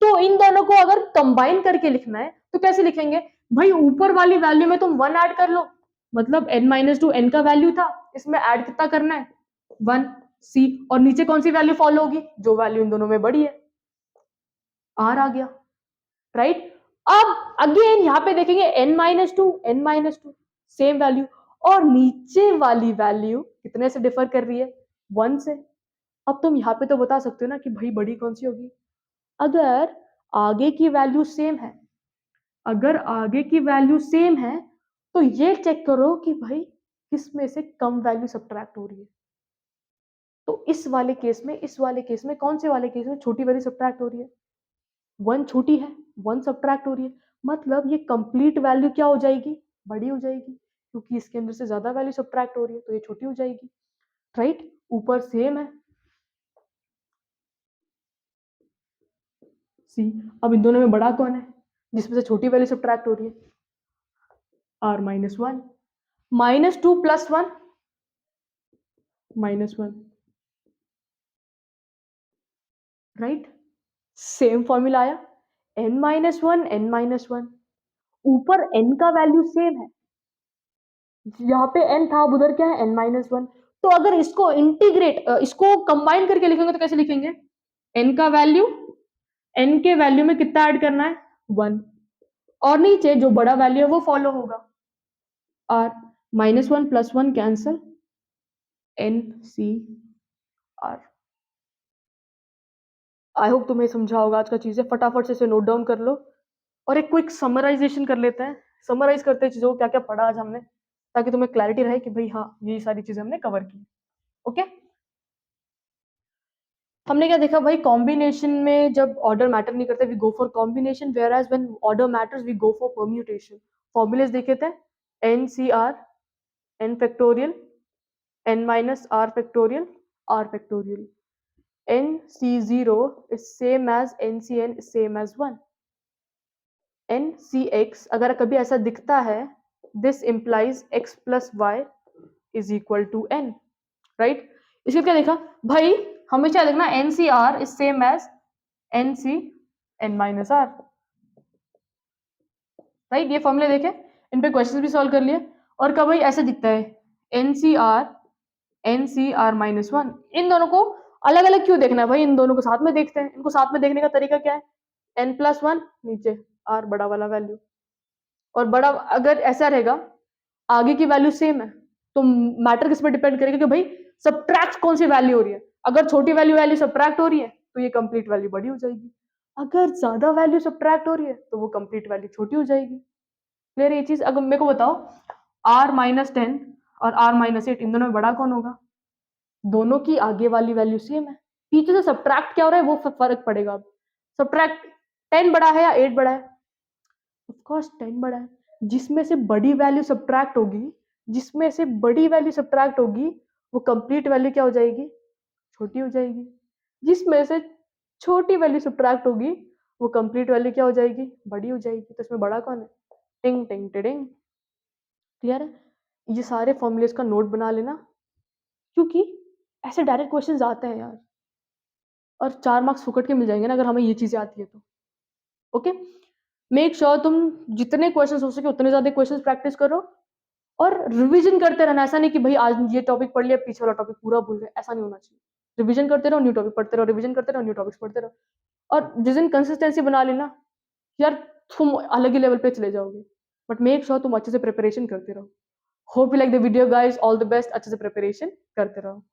तो इन दोनों को अगर कंबाइन करके लिखना है तो कैसे लिखेंगे भाई, ऊपर वाली वैल्यू में तुम 1 ऐड कर लो, मतलब n-2 n का वैल्यू था, इसमें ऐड कितना करना है 1 सी, और नीचे कौन सी वैल्यू फॉलो होगी, जो वैल्यू इन दोनों में बड़ी है, आर आ गया, राइट। अब अगेन यहां पे देखेंगे n-2 सेम वैल्यू, और नीचे वाली वैल्यू कितने से डिफर कर रही है 1 से। अब तुम यहाँ पे तो बता सकते हो ना कि भाई बड़ी कौन सी होगी, अगर आगे की वैल्यू सेम है, अगर आगे की वैल्यू सेम है तो ये चेक करो कि भाई किस में से कम वैल्यू सब्ट्रैक्ट हो रही है। तो इस वाले केस में, इस वाले केस में, कौन से वाले केस में छोटी वैल्यू सब्ट्रैक्ट हो रही है, 1 छोटी है, 1 सब्ट्रैक्ट हो रही है, मतलब ये कंप्लीट वैल्यू क्या हो जाएगी, बड़ी हो जाएगी, क्योंकि इसके अंदर से ज्यादा वैल्यू सब्ट्रैक्ट हो रही है तो ये छोटी हो जाएगी, राइट। ऊपर सेम है सी, अब इन दोनों में बड़ा कौन है जिसमें से छोटी वैल्यू सब्ट्रैक्ट हो रही है, R minus 1, -2 + 1 -1, right. Same formula आया, n-1 n-1, ऊपर n का वैल्यू सेम है, यहाँ पे n था, अब उधर क्या है n-1, तो अगर इसको इंटीग्रेट, इसको कंबाइन करके लिखेंगे तो कैसे लिखेंगे, n का वैल्यू, n के वैल्यू में कितना ऐड करना है 1, और नीचे जो बड़ा वैल्यू है वो फॉलो होगा, r -1 + 1 cancel, n c r। I hope तुम्हें समझा होगा आज का चीजें, फटाफट से इसे नोट डाउन कर लो, और एक क्विक समराइजेशन कर लेते हैं, समराइज करते हैं चीजों को, क्या क्या पढ़ा आज हमने, ताकि तुम्हें क्लैरिटी रहे कि भाई हाँ ये सारी चीजें हमने कवर की। ओके, हमने क्या देखा भाई, कॉम्बिनेशन में जब ऑर्डर मैटर नहीं करते we go for combination, whereas when order matters we go for permutation. Formulas देखे थे, N C R N factorial n minus r factorial r factorial, nc0 is same as ncn is same as 1, ncx अगर कभी ऐसा दिखता है, this implies x plus y is equal to n, right। इसके क्या देखा भाई, हमेशा देखना ncr is same as nc n minus r, right. ये फॉर्मूले देखे, इन पे क्वेश्चंस भी सॉल्व कर लिए, और कब भाई ऐसे दिखता है ncr NCR-1, इन दोनों को अलग अलग क्यों देखना है भाई, इन दोनों को साथ में देखते हैं। इनको साथ में देखने का तरीका क्या है, n+1 नीचे r बड़ा वाला वैल्यू, और बड़ा अगर ऐसा रहेगा आगे की वैल्यू सेम है तो मैटर किस पर डिपेंड करेगा कि भाई सब्ट्रैक्ट कौन सी वैल्यू हो रही है, अगर छोटी वैल्यू वैल्यू सब्ट्रैक्ट हो रही है तो ये कंप्लीट वैल्यू बड़ी हो जाएगी, अगर ज्यादा वैल्यू सब्ट्रैक्ट हो रही है तो वो कंप्लीट वैल्यू छोटी हो जाएगी। क्लियर ये चीज। अगर मेरे को बताओ r-10 और r-8 इन दोनों में बड़ा कौन होगा, दोनों की आगे वाली वैल्यू सेम है, पीछे से सब्ट्रैक्ट क्या हो रहा है वो फर्क पड़ेगा। अब सब्ट्रैक्ट 10 बड़ा है या 8 बड़ा है, ऑफ कोर्स 10 बड़ा है, जिसमें से बड़ी वैल्यू सब्ट्रैक्ट होगी, जिसमें से बड़ी वैल्यू सब्ट्रैक्ट होगी वो कंप्लीट वैल्यू क्या हो जाएगी, छोटी हो जाएगी, जिसमें से छोटी वैल्यू सब्ट्रैक्ट होगी वो कंप्लीट वैल्यू क्या हो जाएगी, बड़ी हो जाएगी। तो इसमें बड़ा कौन है, टिंग टिंग टिडिंग। क्लियर है, ये सारे फॉर्मूलेस का नोट बना लेना, क्योंकि ऐसे डायरेक्ट क्वेश्चंस आते हैं यार, और 4 मार्क्स फुकट के मिल जाएंगे ना अगर हमें ये चीजें आती है तो। ओके, मेक श्योर तुम जितने क्वेश्चंस हो सके उतने ज्यादा क्वेश्चंस प्रैक्टिस करो, और रिवीजन करते रहना। ऐसा नहीं कि भाई आज ये टॉपिक पढ़ लिया पीछे वाला टॉपिक पूरा भूल गए, ऐसा नहीं होना चाहिए। रिवीजन करते रहो, न्यू टॉपिक पढ़ते रहो, रिवीजन करते रहो, न्यू टॉपिक्स पढ़ते रहो, और जिस दिन कंसिस्टेंसी बना लेना यार, तुम अलग ही लेवल पे चले जाओगे। बट मेक श्योर तुम अच्छे से प्रिपरेशन करते रहो। Hope you like the video guys, all the best, अच्छे से प्रिपरेशन करते रहो।